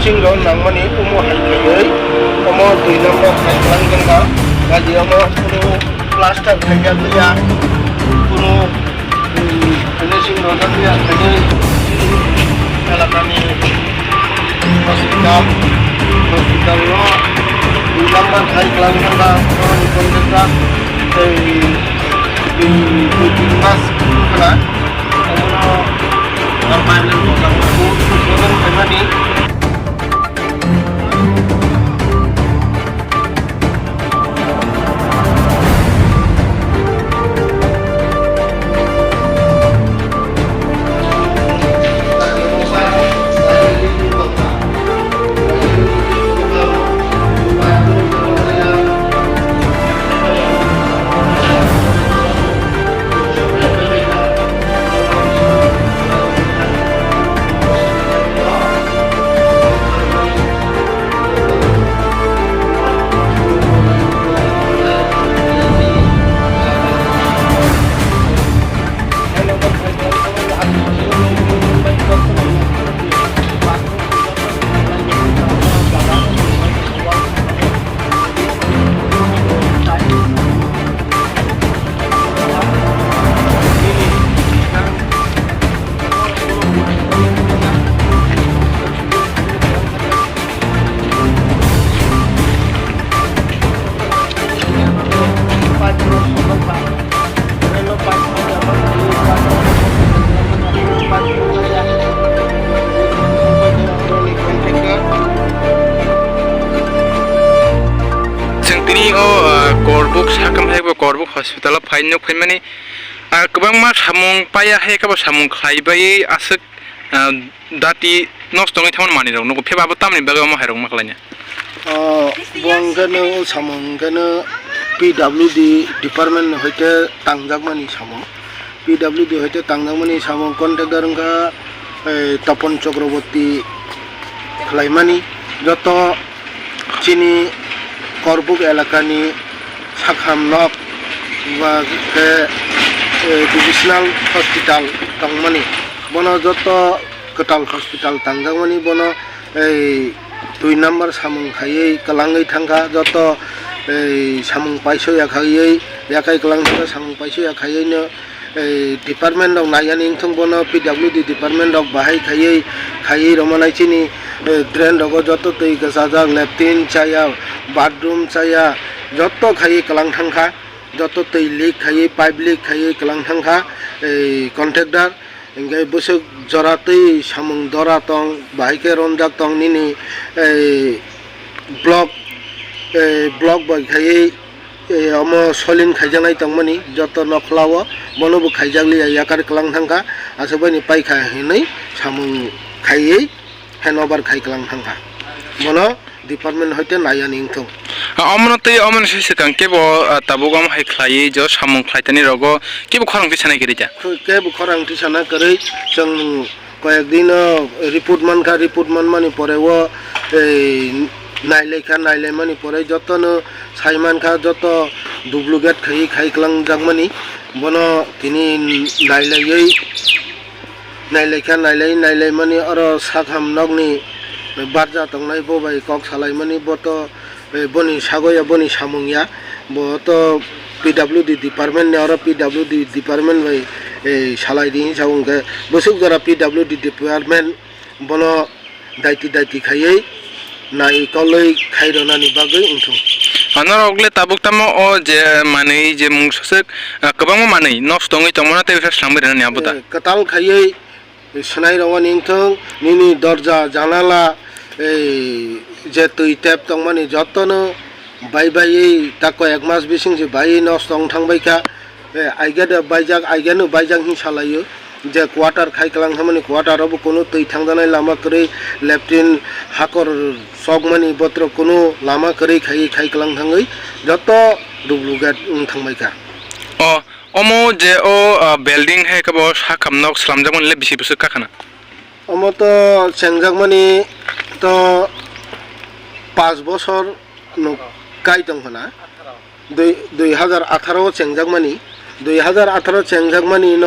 finishing ron nangmani umo haikayai omo 2 number haiklangan ka gaji omo kuno plaster khaijaglia kuno finishing ron dia khaijai elakani hospital ro 2 number haiklangan ka oni kontrak di mas kana omo permanen Kokak turun kemana Korbook sakam haiba Korbook hospital faino khaimani kobang ma samung paya hai ka samung khlaibai asuk dati nostongai thamon mani rok nugo pheba tamni baga ma hairong maklanya bongano samung gano PWD department hoite tangjagmani samung PWD hoite tangjagmani samung contractor ka Tapon Chakraborty khlaimani joto chini Korbook elakani sakham nok ba ke divisional hospital tangmani bono joto ketal hospital tangjagmani bono 2 number samung khayei kalangai thangka joto samung paiso ya khayei yakai kalang thangka samung paiso ya khayei no department of nayani ingthong bono PWD department of bahai khayei romanai chini drain rogo joto tei gasajak leptin chaya bathroom chaya joto khayei kalang thangka joto tei leak khayei pipe leak khayei kalang thangka contractor enggai busuk jora tei samung dora tong bahai ke ronjak tong nini block by khayei omo solin khaijangai tongmani joto nokhlawo bonobo khaijagli yakar kalang thangka asabani paikha hinai samung khayei handover khai kalang thangka bono department hoite nayani ingthong amnotei amon sisekang kebo tabogam hai khlai jo samung khlaitani rogo kebo khorangti sanai kerija kebo khorangti sana kare jong কয়েকদিন report মানমানি পরে ও নাইলাই মানি পরে যতন সাইমানখা যত duplicate খাইকলাং জাগমানি বন তিনি নাইলাই মানি আর সাখাম নগনি Berjaya তংনাই Bobai cock সালাই মানি বত বনি সাগয়া বনি সামুংয়া বত PWD department ne aro PWD department bai salai di saung ke busuk jara PWD department bono daiti khayei nai koloi khairona ni bagai ingthong anara ogle tabuk tamo o je manei je mungsosek kabang manei nostongi tomona te slambe ni abuta katal khayei snai rawani ingthong nini dorja janala je tui tap tongmani jotono bai tako ek mas bising je bai nostong thangbaika aigada baijak hi salayo je quarter khaiklang hamani quarter obo kono tui thangdanai lama kore leptin hakor sogmani botro kono lama kore khaiklang thangai joto dublugat thangbaika omo je o building hai kabo sakam nok slamjamon le bisi busu kakhana omo to chengjagmani to 5 বছর কাইতং হনা 2018 চেংজাকমানি 2018 চেংজাকমানি ন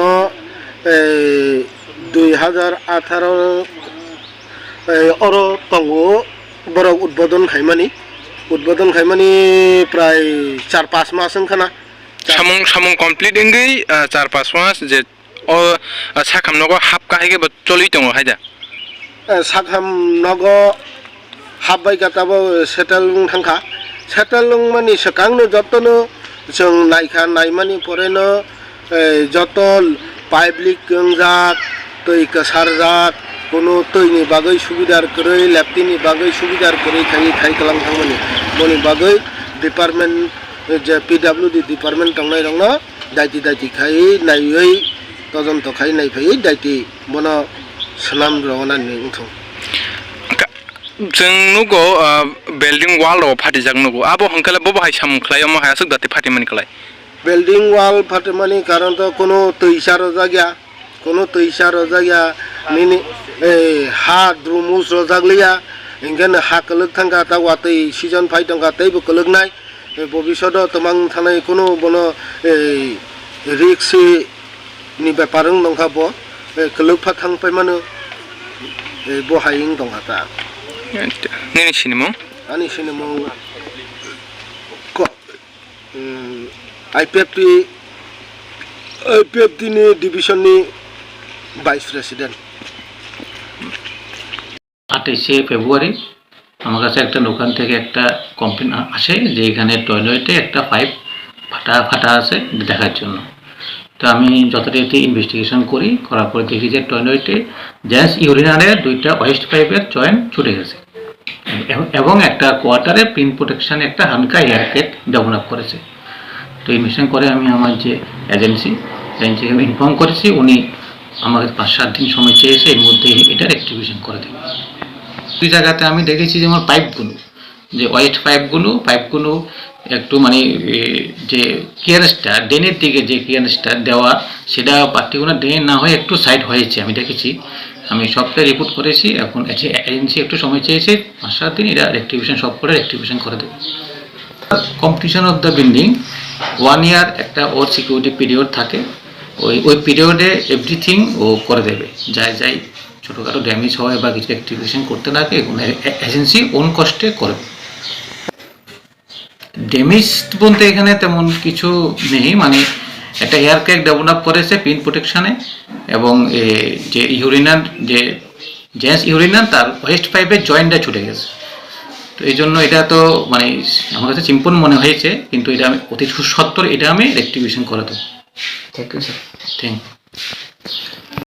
2018 अर तंगो बरक उद्बोधन खायमानि प्राय 4-5 मास खाना samung complete engei 4-5 mas je o sakam nogo hap kahige bo choli tongo haida साखाम नगो हाबबाय गाताबो सेटेलुं थांखा सेटेलुं मानि सकांनो जतनो जों नायखा नायमानि परेनो जत pipe लिक गंजाक दै कसारजाक कोनो दैनि बागै सुबिदार करै लेफ्टिनि बागै सुबिदार करै खाय कलां थांमानि बनि बागै डिपार्टमेंट जे पीडब्ल्यूडी डिपार्टमेंट थांनाय दंनो दायति खाय नायै तदन्त खाय नायफायै दायति बनो सनाम रवाना निंथं जों नुगो बिल्डिं वाल of Fatijak नुगो आबो हंखला बो बाहाय सामुखलायाव मा हायासक दाते फाटिमानि खलाय बिल्डिं वाल फाटिमानि कारण तो कोनो तैसा रजा गया मिनि हा द्रुमुस रजागलिया इंगेन हा कलक थांगा ता वातै सीजन फाइ थांगा तैबो कलकनाय भबिष्यत तमां थानाय कोनो बनो रिक्स नि बेपारं दंखाबो कलक फा थांफाय मानो बहायिं दंखाता नोंनि सिनेमा आनि सिनेमा IPFT नि डिविजन नि ভাইস প্রেসিডেন্ট 28 ফেব্রুয়ারি আমার কাছে একটা দোকান থেকে একটা কমপ্লেন আসে যে এখানে টয়লেটে একটা পাইপ ফাটা আছে দেখার জন্য। তো আমি যথারীতি ইনভেস্টিগেশন করার পর দেখি যে টয়লেটে জেন্টস ইউরিনারের দুইটা ওয়েস্ট পাইপের জয়েন্ট ছুটে গেছে এবং একটা কোয়ার্টারে পিন প্রোটেকশন একটা হালকা এয়ার কেক ডেভেলপ করেছে। তো ইনভেস্টিগেশন করে আমি আমার যে এজেন্সিকে ইনফর্ম করেছি, উনি আমাকে 5-7 দিন সময় চেয়েছে, এর মধ্যে এটার অ্যাক্টিভেশন করে দেবে। দুই জায়গাতে আমি দেখেছি যে আমার পাইপগুলো যে ওয়েস্ট পাইপগুলো একটু মানে যে ক্লিয়ারেন্সটা ড্রেনের দিকে যে ক্লিয়ারেন্সটা দেওয়া সেটা পার্টিকুলার ড্রেন না হয়ে একটু সাইড হয়েছে আমি দেখেছি। আমি সবটা রিপোর্ট করেছি। এখন এজেন্সি একটু সময় চেয়েছে 5-7 দিন, এটা রেক্টিফিকেশন সব করে রেক্টিফিকেশন করে দেবে। কমপ্লিশন অফ দ্য বিল্ডিং 1 ইয়ার একটা ওর সিকিউরিটি পিরিয়ড থাকে, ওই পিরিয়ডে এভরিথিং ও করে দেবে। যাই ছোটোখাটো ড্যামেজ হয় বা কিছু অ্যাক্টিভেশন করতে লাগে এজেন্সি ওন কস্টে করবে। ড্যামেজ বলতে এখানে তেমন কিছু নেই, মানে একটা এয়ার ক্র্যাক ডেভেলপ করেছে পিন প্রোটেকশানে এবং যে ইউরিনার যে জেন্টস ইউরিনার তার ওয়েস্ট পাইপের জয়েন্টটা ছুটে গেছে। তো এই জন্য এটা তো মানে আমার কাছে সিম্পল মনে হয়েছে, কিন্তু এটা আমি অতি সত্বর এটা আমি রেক্টিফিকেশন করে দেবো। Thank you sir. Thank you.